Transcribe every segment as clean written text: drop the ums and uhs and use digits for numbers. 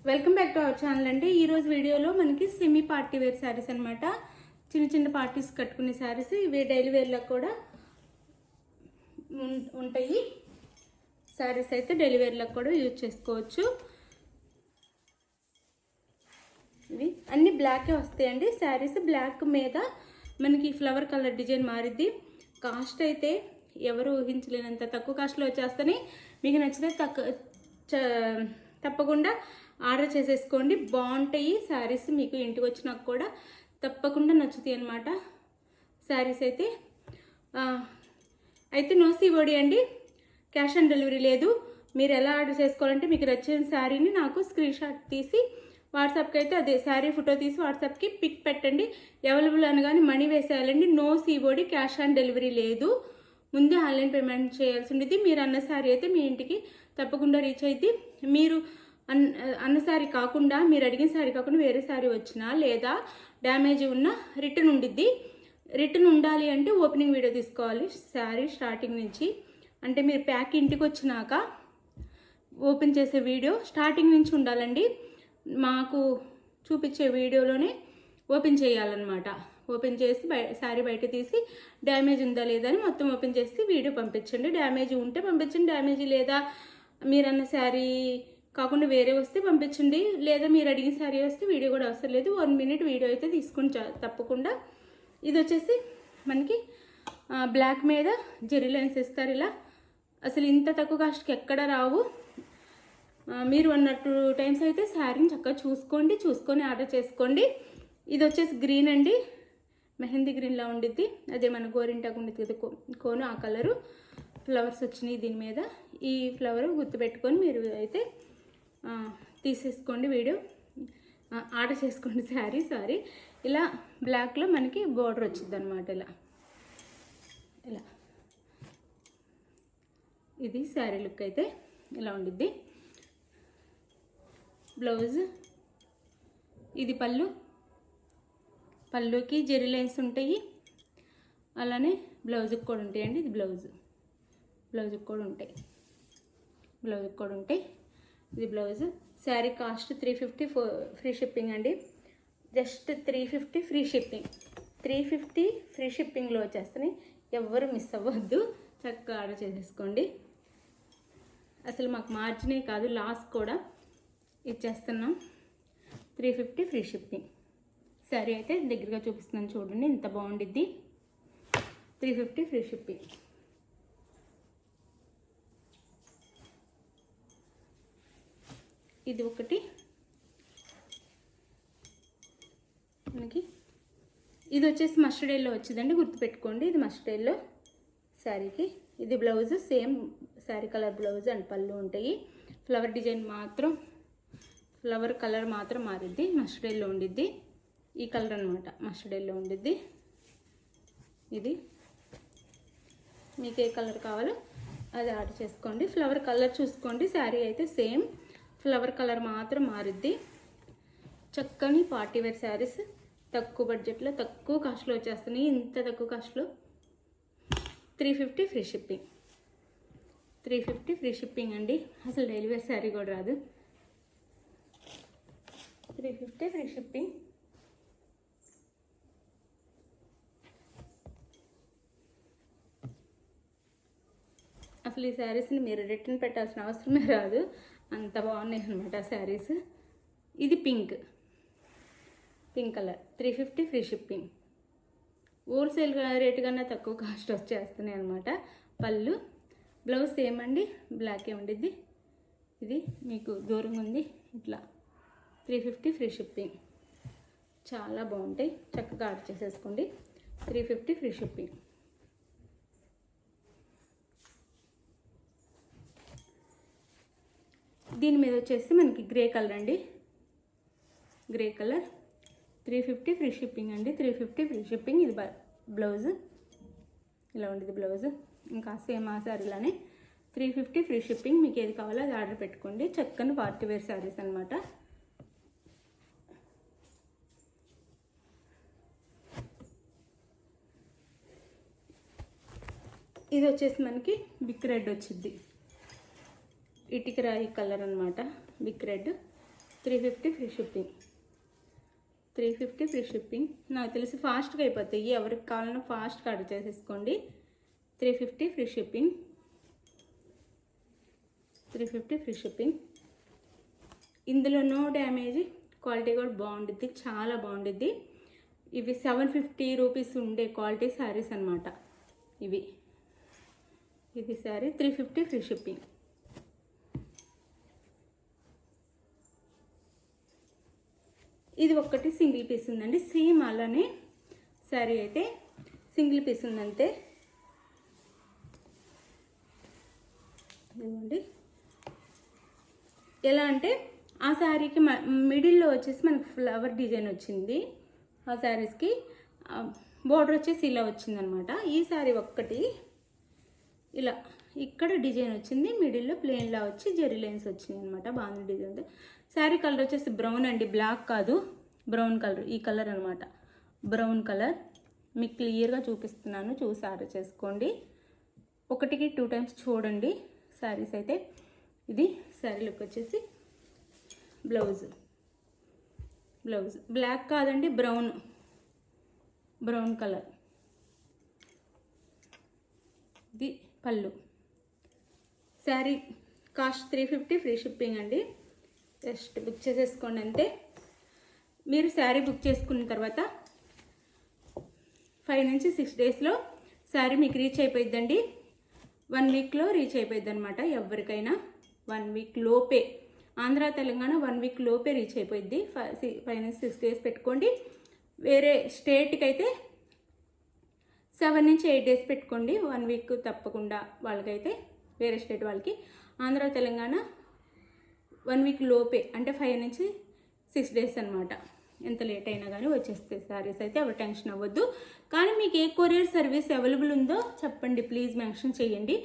Welcome back to our channel అండి. ఈరోజు వీడియోలో మనకి సెమీ పార్టీ వేర్ శారీస్ అనమాట. చిన్న చిన్న పార్టీస్ కట్టుకునే శారీస్ ఇవి డైలీ వేర్లో కూడా ఉంటాయి. శారీస్ అయితే డైలీ వేర్లో కూడా యూజ్ చేసుకోవచ్చు. ఇవి అన్ని బ్లాకే వస్తాయండి. శారీస్ బ్లాక్ మీద మనకి ఫ్లవర్ కలర్ డిజైన్ మారిద్ది. కాస్ట్ అయితే ఎవరు ఊహించలేనంత తక్కువ కాస్ట్లో వచ్చేస్తాయి. మీకు నచ్చితే తప్పకుండా ఆర్డర్ చేసేసుకోండి. బాగుంటాయి శారీస్. మీకు ఇంటికి వచ్చినాక కూడా తప్పకుండా నచ్చుతాయి అన్నమాట శారీస్ అయితే నో సిఓడి అండి. క్యాష్ ఆన్ డెలివరీ లేదు. మీరు ఎలా ఆర్డర్ చేసుకోవాలంటే మీకు నచ్చిన శారీని నాకు స్క్రీన్ షాట్ తీసి వాట్సాప్కి అయితే అదే శారీ ఫోటో తీసి వాట్సాప్కి పిక్ పెట్టండి. అవైలబుల్ అనగానే మనీ వేసేయాలండి. No COD, cash on delivery లేదు. ముందే ఆన్లైన్ పేమెంట్ చేయాల్సి ఉండేది. మీరు అన్న శారీ అయితే మీ ఇంటికి తప్పకుండా రీచ్ అయింది. మీరు అన్న శారీ కాకుండా, మీరు అడిగిన శారీ కాకుండా వేరే శారీ వచ్చినా లేదా డ్యామేజ్ ఉన్నా రిటర్న్ ఉండిద్ది. రిటర్న్ ఉండాలి అంటే ఓపెనింగ్ వీడియో తీసుకోవాలి శారీ స్టార్టింగ్ నుంచి. అంటే మీరు ప్యాక్ ఇంటికి వచ్చినాక ఓపెన్ చేసే వీడియో స్టార్టింగ్ నుంచి ఉండాలండి. మాకు చూపించే వీడియోలోనే ఓపెన్ చేయాలన్నమాట. ఓపెన్ చేసి శారీ బయట తీసి డ్యామేజ్ ఉందా లేదా అని మొత్తం ఓపెన్ చేసి వీడియో పంపించండి. డ్యామేజ్ ఉంటే పంపించండి, డ్యామేజ్ లేదా మీరన్న శారీ కాకుండా వేరే వస్తే పంపించండి. లేదా మీరు అడిగిన శారీ వస్తే వీడియో కూడా అవసరం లేదు. 1 minute వీడియో అయితే తీసుకుని తప్పకుండా. ఇది వచ్చేసి మనకి బ్లాక్ మీద జెరీ లైన్స్ ఇస్తారు ఇలా. అసలు ఇంత తక్కువ కాస్ట్కి ఎక్కడ రావు. మీరు 1 or 2 times అయితే శారీని చక్కగా చూసుకొని ఆర్డర్ చేసుకోండి. ఇది వచ్చేసి గ్రీన్ అండి, మెహందీ గ్రీన్లా ఉండిద్ది. అదే మన గోరింటాకు ఉండిద్ది కదా కోను, ఆ కలరు ఫ్లవర్స్ వచ్చినాయి దీని మీద. ఈ ఫ్లవర్ గుర్తుపెట్టుకొని మీరు అయితే తీసేసుకోండి, వీడియో ఆర్డర్ చేసుకోండి సారీ. ఇలా బ్లాక్లో మనకి బోర్డర్ వచ్చింది అనమాట. ఇలా ఇది శారీ లుక్ అయితే ఇలా ఉండిద్ది. బ్లౌజ్ ఇది పళ్ళుకి జెరీ లైన్స్ ఉంటాయి. అలానే బ్లౌజ్కి కూడా ఉంటాయండి. ఇది బ్లౌజ్కి కూడా ఉంటాయి. ఇది blouse. Sari cost 350 free shipping అండి. Just 350 free shipping. 350 ఫ్రీ షిప్పింగ్లో వచ్చేస్తాయి. ఎవరు మిస్ అవ్వద్దు, చక్కగా ఆర్డర్ చేసేసుకోండి. అసలు మాకు మార్జినే కాదు, లాస్ కూడా ఇచ్చేస్తున్నాం. 350 ఫ్రీ షిప్పింగ్. శారీ అయితే దగ్గరగా చూపిస్తున్నాను చూడండి, ఇంత బాగుండిద్ది. 350 ఫ్రీ షిప్పింగ్. ఇది ఒకటి మనకి. ఇది వచ్చేసి మస్టర్డ్ ఎల్లో వచ్చిందండి, గుర్తుపెట్టుకోండి. ఇది మస్టర్డ్ ఎల్లో శారీకి. ఇది blouse, same sari colour blouse and పళ్ళు ఉంటాయి. ఫ్లవర్ డిజైన్ మాత్రం, ఫ్లవర్ కలర్ మాత్రం మారిద్ది. మస్టర్డ్ ఎల్లో ఉండిద్ది. ఈ కలర్ అనమాట మస్టర్డ్ ఎల్లో ఉండిద్ది. ఇది మీకు ఏ కలర్ కావాలో అది ఆర్డర్ చేసుకోండి. ఫ్లవర్ కలర్ చూసుకోండి. శారీ అయితే సేమ్ ఫ్లవర్ కలర్ మాత్రం మారిద్ది. చక్కని పార్టీ వేర్ శారీస్ తక్కువ బడ్జెట్లో తక్కువ కాస్ట్లో వచ్చేస్తున్నాయి. ఇంత తక్కువ కాస్ట్లో 350 ఫ్రీ షిప్పింగ్. 350 ఫ్రీ షిప్పింగ్ అండి. అసలు డైలీ వేర్ శారీ కూడా రాదు. 350 ఫ్రీ షిప్పింగ్. అసలు ఈ శారీస్ని మీరు రిటర్న్ పెట్టాల్సిన అవసరమే రాదు, అంత బాగున్నాయి అనమాట శారీస్. ఇది pink colour. 350 free shipping. Wholesale rate కన్నా తక్కువ కాస్ట్ వచ్చేస్తున్నాయి అనమాట. పళ్ళు బ్లౌజ్ సేమ్ అండి, బ్లాకే ఉండిద్ది. ఇది మీకు దూరంగా ఉంది ఇట్లా. 350 ఫ్రీ షిప్పింగ్. చాలా బాగుంటాయి, చక్కగా ఆర్డర్ చేసేసుకోండి. 350 ఫ్రీ షిప్పింగ్. దీని మీద వచ్చేసి మనకి గ్రే కలర్ అండి, గ్రే కలర్. 350 ఫ్రీ షిప్పింగ్ అండి. 350 ఫ్రీ షిప్పింగ్. ఇది బ్లౌజ్ ఇలా ఉండేది బ్లౌజ్. ఇంకా సేమ్ ఆ శారీలానే 350 ఫ్రీ షిప్పింగ్. మీకు ఏది కావాలో అది ఆర్డర్ పెట్టుకోండి. చక్కని పార్టీ వేర్ శారీస్ అనమాట. ఇది వచ్చేసి మనకి బిగ్ రెడ్ వచ్చింది. ఇటుక రాయి కలర్ అనమాట, big red. 350 free shipping. 350 free shipping. నాకు తెలిసి ఫాస్ట్గా అయిపోతాయి, ఎవరికి కావాలన్నా ఫాస్ట్గా ఆర్డర్ చేసేసుకోండి. 350 ఫ్రీ షిప్పింగ్. 350 free shipping. ఇందులో నో డ్యామేజ్, క్వాలిటీ కూడా బాగుండిద్ది, చాలా బాగుండిద్ది. ఇవి 750 రూపీస్ ఉండే క్వాలిటీ శారీస్ అనమాట ఇవి. ఇది శారీ 350 ఫ్రీ షిప్పింగ్. ఇది ఒక్కటి సింగిల్ పీస్ ఉందండి, సేమ్ అలానే శారీ అయితే సింగిల్ పీస్ ఉందంతే. ఇదిగోండి, ఎలా అంటే ఆ శారీకి మిడిల్లో వచ్చేసి మనకు ఫ్లవర్ డిజైన్ వచ్చింది. ఆ శారీస్కి బోర్డర్ వచ్చేసి ఇలా వచ్చిందనమాట. ఈ శారీ ఒక్కటి ఇలా ఇక్కడ డిజైన్ వచ్చింది, మిడిల్లో ప్లెయిన్లా వచ్చి జెరీ లైన్స్ వచ్చినాయి అనమాట. బాగుంది డిజైన్. శారీ కలర్ వచ్చేసి బ్రౌన్ అండి, బ్లాక్ కాదు, బ్రౌన్ కలర్. ఈ కలర్ అనమాట, బ్రౌన్ కలర్. మీకు క్లియర్గా చూపిస్తున్నాను, చూసి ఆర్డర్ చేసుకోండి. 1కి 2 టైమ్స్ చూడండి శారీస్ అయితే. ఇది శారీ లుక్ వచ్చేసి బ్లౌజ్ బ్లాక్ కాదండి, బ్రౌన్ కలర్. ఇది పళ్ళు. శారీ కాస్ట్ 350 ఫ్రీ షిప్పింగ్ అండి. జస్ట్ బుక్ చేసేసుకోండి అంతే. మీరు శారీ బుక్ చేసుకున్న తర్వాత 5 నుంచి 6 డేస్లో శారీ మీకు రీచ్ అయిపోయిద్దండి. 1 వీక్లో రీచ్ అయిపోయిద్ది అనమాట. ఎవరికైనా 1 వీక్ లోపే, ఆంధ్ర తెలంగాణ 1 వీక్ లోపే రీచ్ అయిపోయిద్ది. 5 నుంచి 6 డేస్ పెట్టుకోండి. వేరే స్టేట్కి అయితే 7 నుంచి 8 డేస్ పెట్టుకోండి. 1 వీక్ తప్పకుండా వాళ్ళకైతే, వేరే స్టేట్ వాళ్ళకి. ఆంధ్ర తెలంగాణ 1 వీక్ లోపే, అంటే 5 నుంచి 6 డేస్ అనమాట. ఎంత లేట్ అయినా కానీ వచ్చేస్తాయి శారీస్ అయితే, ఎవరు టెన్షన్ అవ్వద్దు. కానీ మీకు ఏ కొరియర్ సర్వీస్ అవైలబుల్ ఉందో చెప్పండి ప్లీజ్, మెన్షన్ చేయండి.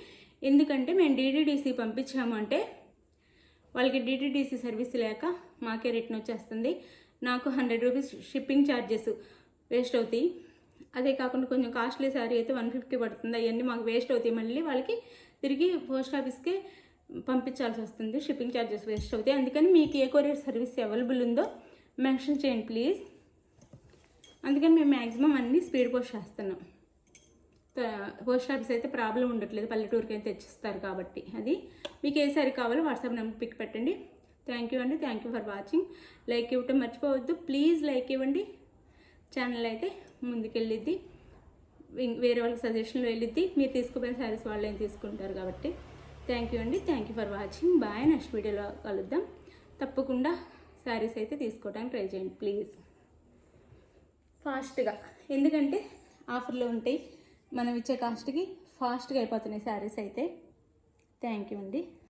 ఎందుకంటే మేము DTDC పంపించాము అంటే వాళ్ళకి DTDC సర్వీస్ లేక మాకే రిటర్న్ వచ్చేస్తుంది. నాకు 100 రూపీస్ షిప్పింగ్ ఛార్జెస్ వేస్ట్ అవుతాయి. అదే కాకుండా కొంచెం కాస్ట్లీ శారీ అయితే 150 పడుతుంది. అవన్నీ మాకు వేస్ట్ అవుతాయి. మళ్ళీ వాళ్ళకి తిరిగి పోస్ట్ ఆఫీస్కే పంపించాల్సి వస్తుంది, షిప్పింగ్ ఛార్జెస్ వేస్ట్ అవుతాయి. అందుకని మీకు ఏ కొరియర్ సర్వీస్ అవైలబుల్ ఉందో మెన్షన్ చేయండి ప్లీజ్. అందుకని మేము మ్యాక్సిమం అన్నీ స్పీడ్ పోస్ట్ చేస్తున్నాం. పోస్ట్ ఆఫీస్ అయితే ప్రాబ్లం ఉండట్లేదు, పల్లెటూరుకి అయితే తెచ్చిస్తారు కాబట్టి. అది మీకు ఏ సారీ కావాలో వాట్సాప్ నెంబర్ పిక్ పెట్టండి. థ్యాంక్ యూ అండి, thank you for watching. Like ఇవ్వటం మర్చిపోవద్దు ప్లీజ్, లైక్ ఇవ్వండి. ఛానల్ అయితే ముందుకెళ్ళిద్ది, వేరే వాళ్ళకి సజెషన్లో వెళ్ళిద్ది. మీరు తీసుకుపోయిన శారీస్ వాళ్ళు ఏం తీసుకుంటారు కాబట్టి. థ్యాంక్ యూ అండి, thank you for watching. Bye. Next వీడియోలో కలుద్దాం. తప్పకుండా శారీస్ అయితే తీసుకోవడానికి ట్రై చేయండి ప్లీజ్, ఫాస్ట్గా. ఎందుకంటే ఆఫర్లో ఉంటాయి, మనం ఇచ్చే కాస్ట్కి ఫాస్ట్గా అయిపోతున్నాయి శారీస్ అయితే. థ్యాంక్ యూ అండి.